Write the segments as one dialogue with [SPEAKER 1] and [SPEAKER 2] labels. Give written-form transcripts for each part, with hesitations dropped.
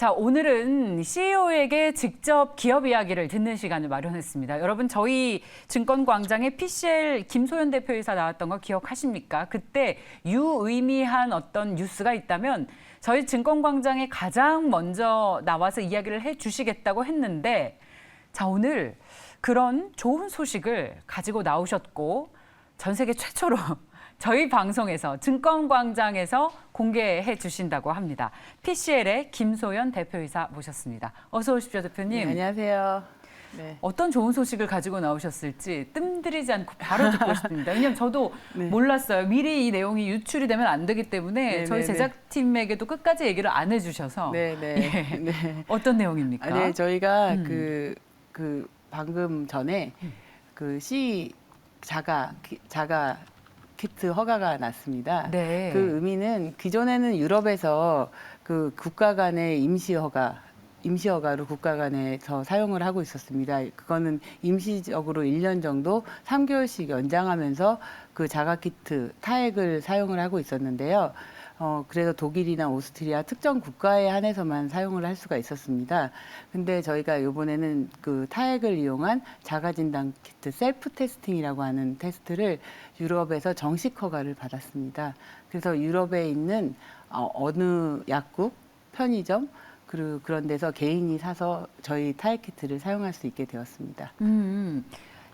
[SPEAKER 1] 자, 오늘은 CEO에게 직접 기업 이야기를 듣는 시간을 마련했습니다. 여러분, 저희 증권광장에 PCL 김소연 대표이사 나왔던 거 기억하십니까? 그때 유의미한 어떤 뉴스가 있다면 저희 증권광장에 가장 먼저 나와서 이야기를 해주시겠다고 했는데, 자, 오늘 그런 좋은 소식을 가지고 나오셨고 전 세계 최초로 저희 방송에서 증권광장에서 공개해 주신다고 합니다. PCL의 김소연 대표이사 모셨습니다. 어서 오십시오, 대표님.
[SPEAKER 2] 네, 안녕하세요. 네.
[SPEAKER 1] 어떤 좋은 소식을 가지고 나오셨을지 뜸들이지 않고 바로 듣고 싶습니다. 왜냐하면 저도
[SPEAKER 2] 네.
[SPEAKER 1] 몰랐어요. 미리 이 내용이 유출이 되면 안 되기 때문에
[SPEAKER 2] 네,
[SPEAKER 1] 저희
[SPEAKER 2] 네,
[SPEAKER 1] 제작팀에게도 끝까지 얘기를 안 해주셔서
[SPEAKER 2] 네, 네.
[SPEAKER 1] 예.
[SPEAKER 2] 네.
[SPEAKER 1] 어떤 내용입니까?
[SPEAKER 2] 네, 저희가 그 방금 전에 그 자가 키트 허가가 났습니다.
[SPEAKER 1] 네.
[SPEAKER 2] 그 의미는 기존에는 유럽에서 그 국가 간의 임시허가로 국가 간에서 사용을 하고 있었습니다. 그거는 임시적으로 1년 정도 3개월씩 연장하면서 그 자가키트 타액을 사용을 하고 있었는데요. 그래서 독일이나 오스트리아 특정 국가에 한해서만 사용을 할 수가 있었습니다. 근데 저희가 이번에는 그 타액을 이용한 자가진단 키트 셀프 테스팅이라고 하는 테스트를 유럽에서 정식 허가를 받았습니다. 그래서 유럽에 있는 어느 약국, 편의점, 그리고 그런 데서 개인이 사서 저희 타액 키트를 사용할 수 있게 되었습니다.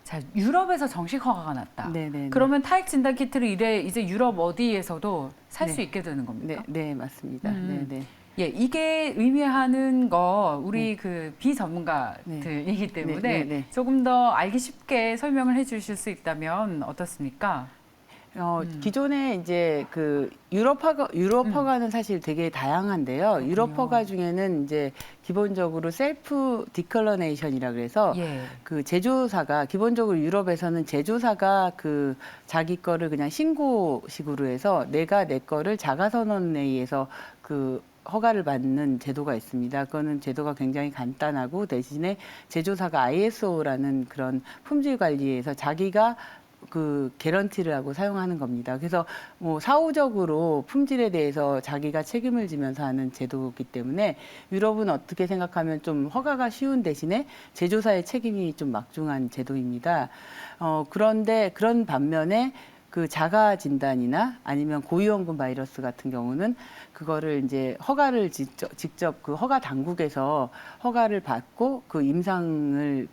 [SPEAKER 1] 자, 유럽에서 정식 허가가 났다.
[SPEAKER 2] 네네.
[SPEAKER 1] 그러면 타액 진단 키트를 이제 유럽 어디에서도 살 수
[SPEAKER 2] 네.
[SPEAKER 1] 있게 되는 겁니까?
[SPEAKER 2] 네, 맞습니다. 네네.
[SPEAKER 1] 예, 이게 의미하는 거 우리 그 비전문가들이기 때문에
[SPEAKER 2] 네.
[SPEAKER 1] 조금 더 알기 쉽게 설명을 해주실 수 있다면 어떻습니까?
[SPEAKER 2] 기존에 이제 그 유럽 허가는 사실 되게 다양한데요.
[SPEAKER 1] 그렇군요.
[SPEAKER 2] 유럽 허가 중에는 이제 기본적으로 셀프 디클러네이션이라 그래서
[SPEAKER 1] 예.
[SPEAKER 2] 그 제조사가 기본적으로 유럽에서는 제조사가 그 자기 거를 그냥 신고식으로 해서 내가 내 거를 자가선언에 의해서 그 허가를 받는 제도가 있습니다. 그거는 제도가 굉장히 간단하고 대신에 제조사가 ISO라는 그런 품질 관리에서 자기가 그 개런티를 하고 사용하는 겁니다. 그래서 뭐 사후적으로 품질에 대해서 자기가 책임을 지면서 하는 제도이기 때문에 유럽은 어떻게 생각하면 좀 허가가 쉬운 대신에 제조사의 책임이 좀 막중한 제도입니다. 그런데 그런 반면에 그 자가 진단이나 아니면 고위험군 바이러스 같은 경우는 그거를 이제 허가를 직접 그 허가 당국에서 허가를 받고 그 임상을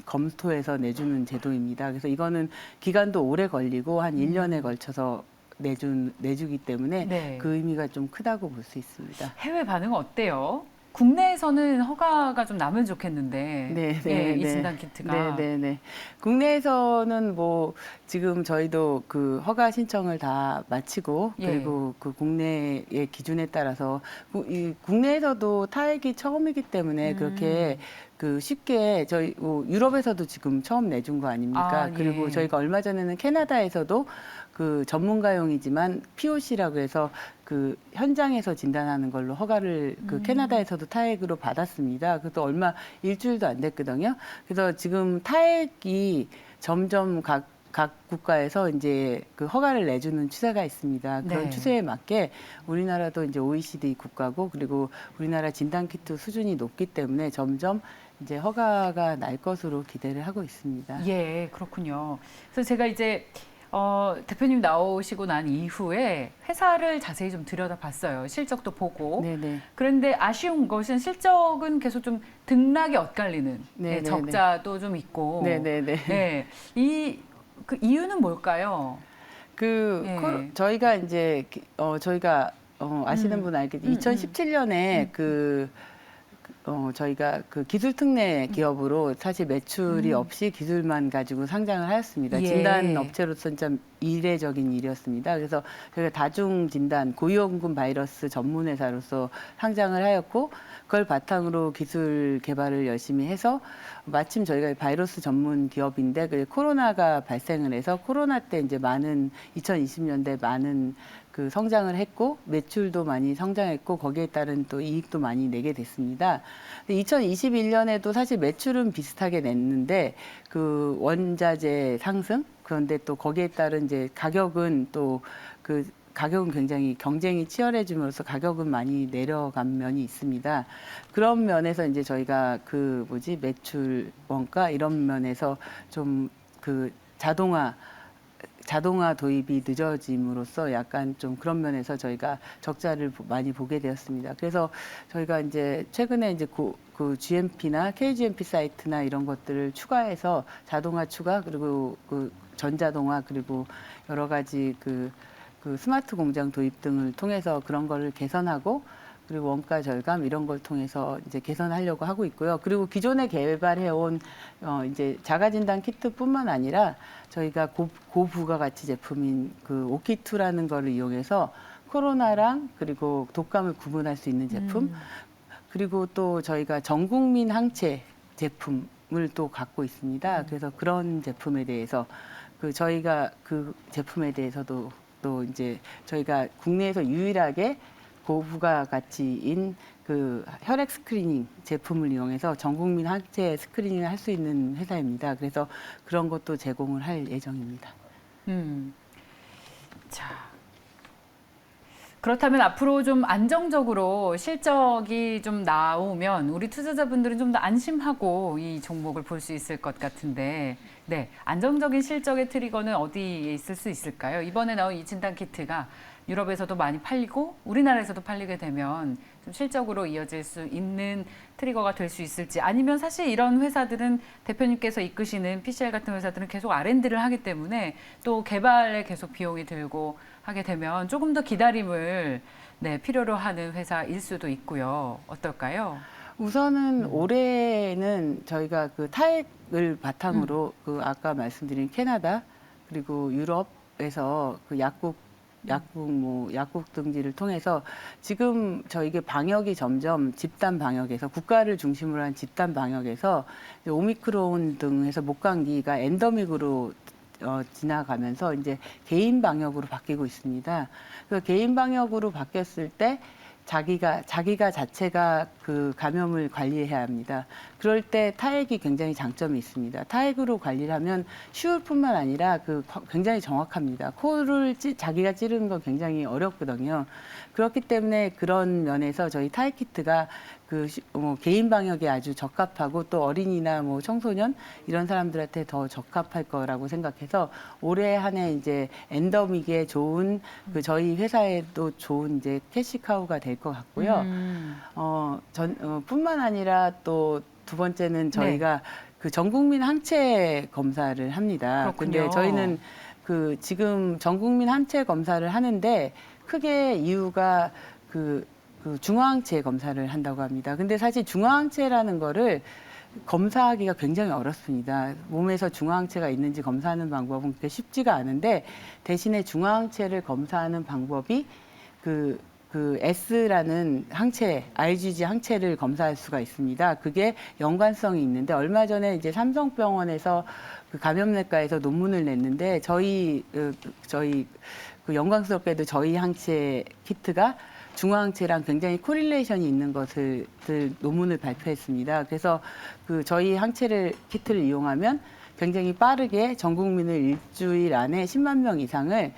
[SPEAKER 2] 검토해서 내주는 제도입니다. 그래서 이거는 기간도 오래 걸리고 한 1년에 걸쳐서 내주기 때문에
[SPEAKER 1] 네.
[SPEAKER 2] 그 의미가 좀 크다고 볼 수 있습니다.
[SPEAKER 1] 해외 반응은 어때요? 국내에서는 허가가 좀 나면 좋겠는데 이 진단 키트가
[SPEAKER 2] 네. 국내에서는 뭐 지금 저희도 그 허가 신청을 다 마치고 그리고 그 국내의 기준에 따라서 이 국내에서도 타액이 처음이기 때문에 그렇게 그 쉽게 저희 유럽에서도 지금 처음 내준 거 아닙니까? 그리고 저희가 얼마 전에는 캐나다에서도 그 전문가용이지만 POC라고 해서 그 현장에서 진단하는 걸로 허가를 그 캐나다에서도 타액으로 받았습니다. 그것도 얼마 일주일도 안 됐거든요. 그래서 지금 타액이 점점 각 국가에서 이제 그 허가를 내주는 추세가 있습니다. 그런 추세에 맞게 우리나라도 이제 OECD 국가고 그리고 우리나라 진단키트 수준이 높기 때문에 점점 이제 허가가 날 것으로 기대를 하고 있습니다.
[SPEAKER 1] 예, 그렇군요. 그래서 제가 이제 대표님 나오시고 난 이후에 회사를 자세히 좀 들여다봤어요. 실적도 보고.
[SPEAKER 2] 네네.
[SPEAKER 1] 그런데 아쉬운 것은 실적은 계속 좀 등락이 엇갈리는 적자도 좀 있고.
[SPEAKER 2] 네네네.
[SPEAKER 1] 네, 그 이유는 뭘까요?
[SPEAKER 2] 저희가 이제 저희가 아시는 분 알겠지만 2017년에 저희가 그 기술 특례 기업으로 사실 매출이 없이 기술만 가지고 상장을 하였습니다. 진단 업체로서 진짜 이례적인 일이었습니다. 그래서 저희가 다중 진단 고위험군 바이러스 전문 회사로서 상장을 하였고 그걸 바탕으로 기술 개발을 열심히 해서 마침 저희가 바이러스 전문 기업인데 그 코로나가 발생을 해서 코로나 때 이제 2020년대 많은 그 성장을 했고 매출도 많이 성장했고 거기에 따른 또 이익도 많이 내게 됐습니다. 2021년에도 사실 매출은 비슷하게 냈는데 그 원자재 상승 그런데 또 거기에 따른 이제 가격은 또 그 가격은 굉장히 경쟁이 치열해짐으로써 가격은 많이 내려간 면이 있습니다. 그런 면에서 이제 저희가 매출 원가 이런 면에서 좀 자동화 도입이 늦어짐으로써 약간 좀 그런 면에서 저희가 적자를 많이 보게 되었습니다. 그래서 저희가 이제 최근에 이제 그 GMP나 KGMP 사이트나 이런 것들을 추가해서 자동화 추가 그리고 그 전자동화 그리고 여러 가지 그 스마트 공장 도입 등을 통해서 그런 거를 개선하고 그리고 원가 절감 이런 걸 통해서 이제 개선하려고 하고 있고요. 그리고 기존에 개발해온 이제 자가진단 키트뿐만 아니라 저희가 고부가가치 제품인 그 오키투라는 거를 이용해서 코로나랑 그리고 독감을 구분할 수 있는 제품 그리고 또 저희가 전국민 항체 제품을 또 갖고 있습니다. 그래서 그런 제품에 대해서 저희가 그 제품에 대해서도 또 이제 저희가 국내에서 유일하게 고부가가치인 그 혈액 스크리닝 제품을 이용해서 전국민 항체 스크리닝을 할 수 있는 회사입니다. 그래서 그런 것도 제공을 할 예정입니다.
[SPEAKER 1] 자, 그렇다면 앞으로 좀 안정적으로 실적이 좀 나오면 우리 투자자분들은 좀 더 안심하고 이 종목을 볼 수 있을 것 같은데, 네, 안정적인 실적의 트리거는 어디에 있을 수 있을까요? 이번에 나온 이 진단 키트가 유럽에서도 많이 팔리고 우리나라에서도 팔리게 되면 좀 실적으로 이어질 수 있는 트리거가 될 수 있을지, 아니면 사실 이런 회사들은 대표님께서 이끄시는 PCL 같은 회사들은 계속 R&D를 하기 때문에 또 개발에 계속 비용이 들고 하게 되면 조금 더 기다림을 필요로 하는 회사일 수도 있고요. 어떨까요?
[SPEAKER 2] 우선은 올해는 저희가 그 타액을 바탕으로 아까 말씀드린 캐나다 그리고 유럽에서 그 약국 등지를 통해서 지금 저희게 방역이 점점 집단 방역에서 국가를 중심으로 한 집단 방역에서 오미크론 등해서 목감기가 엔더믹으로 지나가면서 이제 개인 방역으로 바뀌고 있습니다. 그 개인 방역으로 바뀌었을 때 자기가 자체가 그 감염을 관리해야 합니다. 그럴 때 타액이 굉장히 장점이 있습니다. 타액으로 관리를 하면 쉬울 뿐만 아니라 굉장히 정확합니다. 코를 자기가 찌르는 건 굉장히 어렵거든요. 그렇기 때문에 그런 면에서 저희 타액 키트가 개인 방역에 아주 적합하고 또 어린이나 청소년 이런 사람들한테 더 적합할 거라고 생각해서 올해 한 해 이제 엔더믹에 좋은 저희 회사에도 좋은 이제 캐시카우가 될 것 같고요. 뿐만 아니라 또 두 번째는 저희가 그 전국민 항체 검사를 합니다.
[SPEAKER 1] 그렇군요.
[SPEAKER 2] 근데 저희는 지금 전국민 항체 검사를 하는데 크게 이유가 중화항체 검사를 한다고 합니다. 근데 사실 중화항체라는 거를 검사하기가 굉장히 어렵습니다. 몸에서 중화항체가 있는지 검사하는 방법은 그렇게 쉽지가 않은데 대신에 중화항체를 검사하는 방법이 S라는 항체, IgG 항체를 검사할 수가 있습니다. 그게 연관성이 있는데 얼마 전에 이제 삼성병원에서 감염내과에서 논문을 냈는데 저희 영광스럽게도 저희 항체 키트가 중화항체랑 굉장히 코릴레이션이 있는 것을 논문을 발표했습니다. 그래서 저희 키트를 이용하면 굉장히 빠르게 전 국민을 일주일 안에 10만 명 이상을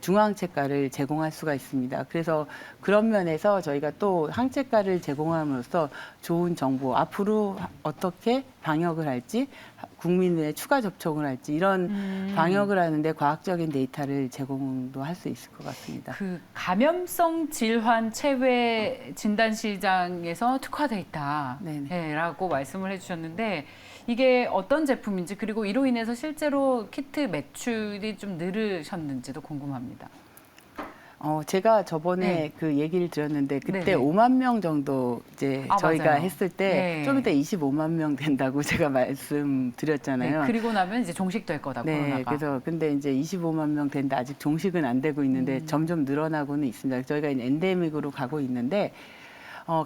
[SPEAKER 2] 중화항체가를 제공할 수가 있습니다. 그래서 그런 면에서 저희가 또 항체가를 제공함으로써 좋은 정보, 앞으로 어떻게 방역을 할지, 국민의 추가 접촉을 할지 이런 방역을 하는데 과학적인 데이터를 제공도 할 수 있을 것 같습니다.
[SPEAKER 1] 감염성 질환 체외 진단 시장에서 특화돼 있다라고 말씀을 해주셨는데 이게 어떤 제품인지 그리고 이로 인해서 실제로 키트 매출이 좀 늘으셨는지도 궁금합니다.
[SPEAKER 2] 제가 저번에 그 얘기를 드렸는데 그때
[SPEAKER 1] 네네.
[SPEAKER 2] 5만 명 정도 이제 저희가
[SPEAKER 1] 맞아요.
[SPEAKER 2] 했을 때 좀 이따 25만 명 된다고 제가 말씀드렸잖아요.
[SPEAKER 1] 그리고 나면 이제 종식될 거다, 코로나가.
[SPEAKER 2] 그래서 근데 이제 25만 명 됐는데 아직 종식은 안 되고 있는데 점점 늘어나고는 있습니다. 저희가 엔데믹으로 가고 있는데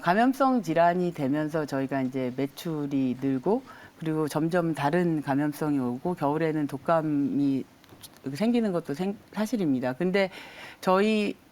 [SPEAKER 2] 감염성 질환이 되면서 저희가 이제 매출이 늘고 그리고 점점 다른 감염성이 오고 겨울에는 독감이 생기는 것도 사실입니다. 근데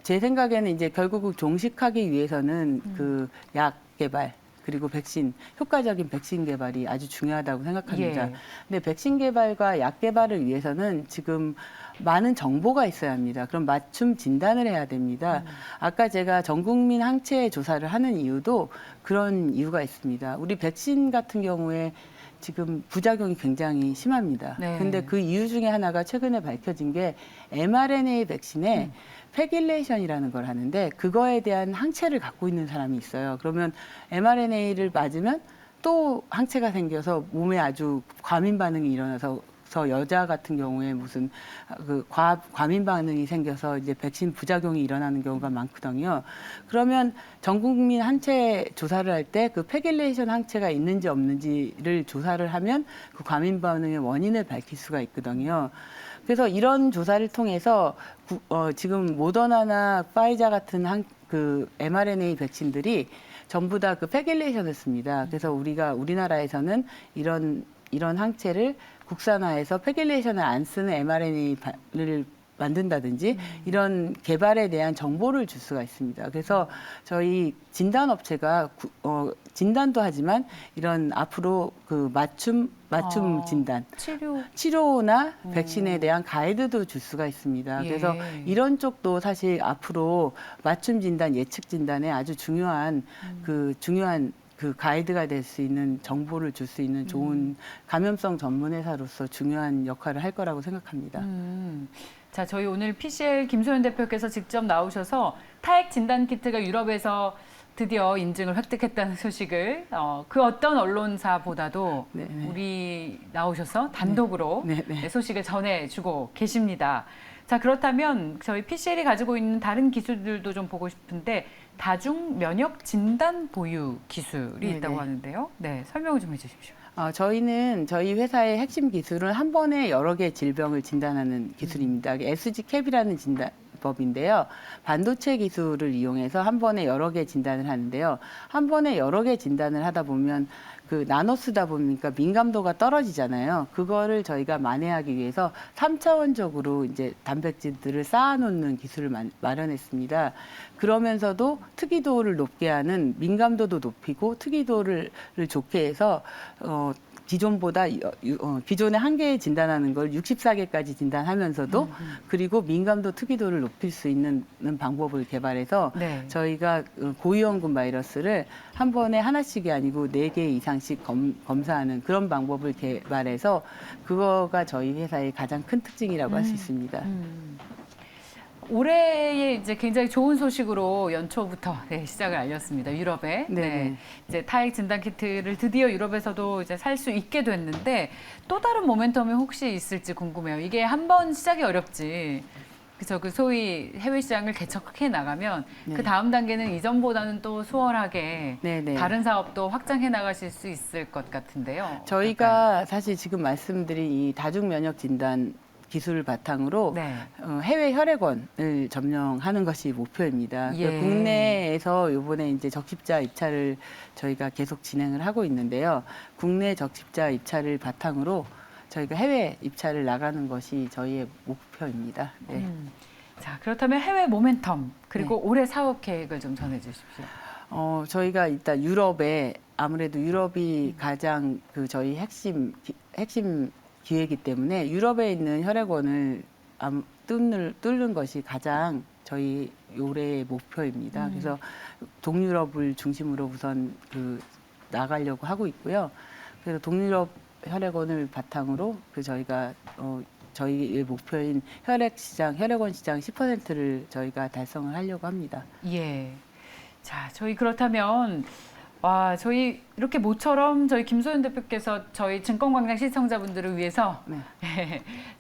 [SPEAKER 2] 제 생각에는 이제 결국 종식하기 위해서는 약 개발, 그리고 백신, 효과적인 백신 개발이 아주 중요하다고 생각합니다.
[SPEAKER 1] 예.
[SPEAKER 2] 근데 백신 개발과 약 개발을 위해서는 지금 많은 정보가 있어야 합니다. 그럼 맞춤 진단을 해야 됩니다. 아까 제가 전 국민 항체 조사를 하는 이유도 그런 이유가 있습니다. 우리 백신 같은 경우에 지금 부작용이 굉장히 심합니다.
[SPEAKER 1] 네.
[SPEAKER 2] 근데 그 이유 중에 하나가 최근에 밝혀진 게 mRNA 백신에 패길레이션이라는 걸 하는데 그거에 대한 항체를 갖고 있는 사람이 있어요. 그러면 mRNA를 맞으면 또 항체가 생겨서 몸에 아주 과민 반응이 일어나서 여자 같은 경우에 무슨 그 과민 반응이 생겨서 이제 백신 부작용이 일어나는 경우가 많거든요. 그러면 전 국민 항체 조사를 할 때 그 패길레이션 항체가 있는지 없는지를 조사를 하면 그 과민 반응의 원인을 밝힐 수가 있거든요. 그래서 이런 조사를 통해서 지금 모더나나 파이자 같은 그 mRNA 백신들이 전부 다 그 패길레이션을 씁니다. 그래서 우리나라에서는 이런 항체를 국산화해서 패길레이션을 안 쓰는 mRNA를 만든다든지 이런 개발에 대한 정보를 줄 수가 있습니다. 그래서 저희 진단업체가 진단도 하지만 이런 앞으로 그 맞춤 진단, 치료나 백신에 대한 가이드도 줄 수가 있습니다.
[SPEAKER 1] 예.
[SPEAKER 2] 그래서 이런 쪽도 사실 앞으로 맞춤 진단, 예측 진단에 아주 중요한 그 가이드가 될 수 있는 정보를 줄 수 있는 좋은 감염성 전문 회사로서 중요한 역할을 할 거라고 생각합니다.
[SPEAKER 1] 자, 저희 오늘 PCL 김소연 대표께서 직접 나오셔서 타액 진단 키트가 유럽에서 드디어 인증을 획득했다는 소식을 그 어떤 언론사보다도
[SPEAKER 2] 네네.
[SPEAKER 1] 우리 나오셔서 단독으로
[SPEAKER 2] 네네.
[SPEAKER 1] 소식을 전해주고 계십니다. 자, 그렇다면 저희 PCL이 가지고 있는 다른 기술들도 좀 보고 싶은데 다중 면역 진단 보유 기술이
[SPEAKER 2] 네네.
[SPEAKER 1] 있다고 하는데요. 네, 설명을 좀 해주십시오.
[SPEAKER 2] 저희는 저희 회사의 핵심 기술은 한 번에 여러 개의 질병을 진단하는 기술입니다. SGCAP이라는 진단법인데요. 반도체 기술을 이용해서 한 번에 여러 개 진단을 하는데요. 한 번에 여러 개 진단을 하다 보면 그 나눠 쓰다 보니까 민감도가 떨어지잖아요. 그거를 저희가 만회하기 위해서 3차원적으로 이제 단백질들을 쌓아놓는 기술을 마련했습니다. 그러면서도 특이도를 높게 하는 민감도도 높이고 특이도를 좋게 해서 기존보다 기존에 한 개 진단하는 걸 64개까지 진단하면서도 그리고 민감도 특이도를 높일 수 있는 방법을 개발해서
[SPEAKER 1] 네.
[SPEAKER 2] 저희가 고위험군 바이러스를 한 번에 하나씩이 아니고 4개 이상씩 검사하는 그런 방법을 개발해서 그거가 저희 회사의 가장 큰 특징이라고 할 수 있습니다.
[SPEAKER 1] 올해에 이제 굉장히 좋은 소식으로 연초부터 시작을 알렸습니다. 유럽에
[SPEAKER 2] 네.
[SPEAKER 1] 이제 타액 진단 키트를 드디어 유럽에서도 이제 살 수 있게 됐는데 또 다른 모멘텀이 혹시 있을지 궁금해요. 이게 한 번 시작이 어렵지. 그래서 그 소위 해외 시장을 개척해 나가면
[SPEAKER 2] 네.
[SPEAKER 1] 그 다음 단계는 이전보다는 또 수월하게
[SPEAKER 2] 네네.
[SPEAKER 1] 다른 사업도 확장해 나가실 수 있을 것 같은데요.
[SPEAKER 2] 저희가 사실 지금 말씀드린 이 다중 면역 진단 기술을 바탕으로
[SPEAKER 1] 네.
[SPEAKER 2] 해외 혈액원을 점령하는 것이 목표입니다.
[SPEAKER 1] 예.
[SPEAKER 2] 그러니까 국내에서 이번에 이제 적십자 입찰을 저희가 계속 진행을 하고 있는데요. 국내 적십자 입찰을 바탕으로 저희가 해외 입찰을 나가는 것이 저희의 목표입니다. 네.
[SPEAKER 1] 자, 그렇다면 해외 모멘텀 그리고 올해 사업 계획을 좀 전해 주십시오.
[SPEAKER 2] 저희가 일단 유럽에 아무래도 유럽이 가장 그 저희 핵심 기회이기 때문에 유럽에 있는 혈액원을 뚫는 것이 가장 저희 올해의 목표입니다. 그래서 동유럽을 중심으로 우선 나가려고 하고 있고요. 그래서 동유럽 혈액원을 바탕으로 저희가 저희의 목표인 혈액원 시장 10%를 저희가 달성을 하려고 합니다.
[SPEAKER 1] 예. 자, 저희 그렇다면 저희 이렇게 모처럼 저희 김소연 대표께서 저희 증권광장 시청자분들을 위해서
[SPEAKER 2] 네.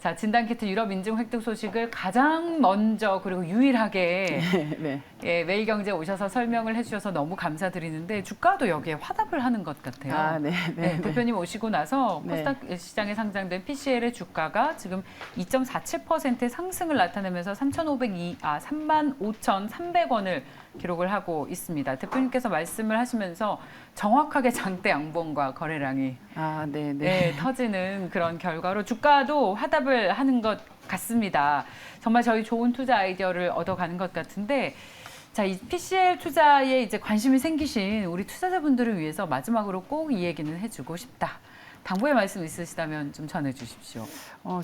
[SPEAKER 1] 자, 진단키트 유럽 인증 획득 소식을 가장 먼저 그리고 유일하게
[SPEAKER 2] 네.
[SPEAKER 1] 매일경제에 오셔서 설명을 해주셔서 너무 감사드리는데 주가도 여기에 화답을 하는 것 같아요.
[SPEAKER 2] 네.
[SPEAKER 1] 대표님 오시고 나서
[SPEAKER 2] 네.
[SPEAKER 1] 코스닥 시장에 상장된 PCL의 주가가 지금 2.47%의 상승을 나타내면서 35,300원을 기록을 하고 있습니다. 대표님께서 말씀을 하시면서 정확하게 장대 양봉과 거래량이 터지는 그런 결과로 주가도 화답을 하는 것 같습니다. 정말 저희 좋은 투자 아이디어를 얻어가는 것 같은데 자, 이 PCL 투자에 이제 관심이 생기신 우리 투자자분들을 위해서 마지막으로 꼭 이 얘기는 해주고 싶다. 당부의 말씀 있으시다면 좀 전해주십시오.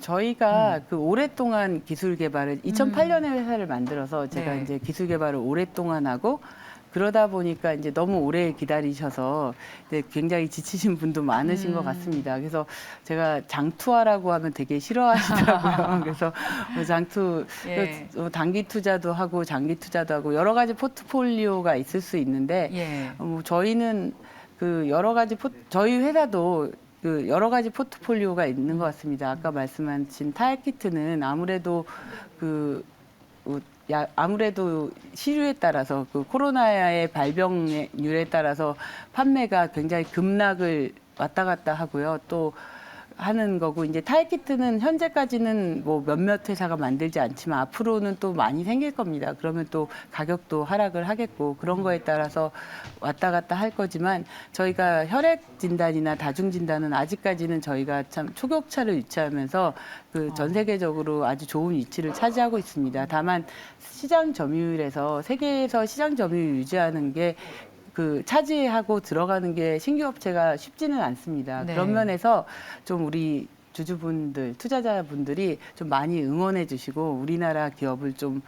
[SPEAKER 2] 저희가 그 오랫동안 기술 개발을 2008년에 회사를 만들어서 제가
[SPEAKER 1] 네.
[SPEAKER 2] 이제 기술 개발을 오랫동안 하고 그러다 보니까 이제 너무 오래 기다리셔서 이제 굉장히 지치신 분도 많으신 것 같습니다. 그래서 제가 장투하라고 하면 되게 싫어하시더라고요. 그래서 장투
[SPEAKER 1] 예.
[SPEAKER 2] 단기 투자도 하고 장기 투자도 하고 여러 가지 포트폴리오가 있을 수 있는데
[SPEAKER 1] 예.
[SPEAKER 2] 저희는 그 여러 가지 저희 회사도 그 여러 가지 포트폴리오가 있는 것 같습니다. 아까 말씀하신 타이키트는 아무래도 아무래도 시류에 따라서 그 코로나의 발병률에 따라서 판매가 굉장히 급락을 왔다 갔다 하고요. 또 하는 거고 이제 타이키트는 현재까지는 뭐 몇몇 회사가 만들지 않지만 앞으로는 또 많이 생길 겁니다. 그러면 또 가격도 하락을 하겠고 그런 거에 따라서 왔다 갔다 할 거지만 저희가 혈액 진단이나 다중 진단은 아직까지는 저희가 참 초격차를 유치하면서 그 전 세계적으로 아주 좋은 위치를 차지하고 있습니다. 다만 시장 점유율에서 세계에서 시장 점유율 유지하는 게 차지하고 들어가는 게 신규 업체가 쉽지는 않습니다.
[SPEAKER 1] 네.
[SPEAKER 2] 그런 면에서 좀 우리 주주분들, 투자자분들이 좀 많이 응원해 주시고 우리나라 기업을 좀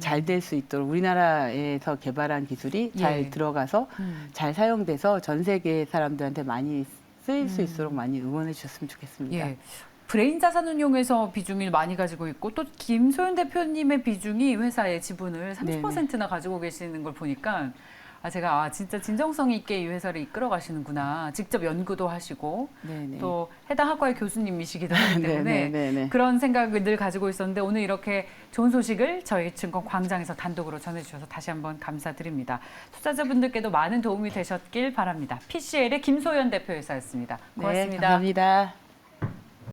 [SPEAKER 2] 잘 될 수 있도록 우리나라에서 개발한 기술이 잘
[SPEAKER 1] 예.
[SPEAKER 2] 들어가서 잘 사용돼서 전 세계 사람들한테 많이 쓰일 수 있도록 많이 응원해 주셨으면 좋겠습니다.
[SPEAKER 1] 예. 브레인 자산운용에서 비중이 많이 가지고 있고 또 김소연 대표님의 비중이 회사의 지분을 30%나 가지고 계시는 걸 보니까 제가 진짜 진정성 있게 이 회사를 이끌어 가시는구나. 직접 연구도 하시고
[SPEAKER 2] 네네.
[SPEAKER 1] 또 해당 학과의 교수님이시기도 하기 때문에
[SPEAKER 2] 네네네네.
[SPEAKER 1] 그런 생각을 늘 가지고 있었는데 오늘 이렇게 좋은 소식을 저희 증권 광장에서 단독으로 전해주셔서 다시 한번 감사드립니다. 투자자분들께도 많은 도움이 되셨길 바랍니다. PCL의 김소연 대표이사였습니다. 고맙습니다.
[SPEAKER 2] 네, 감사합니다.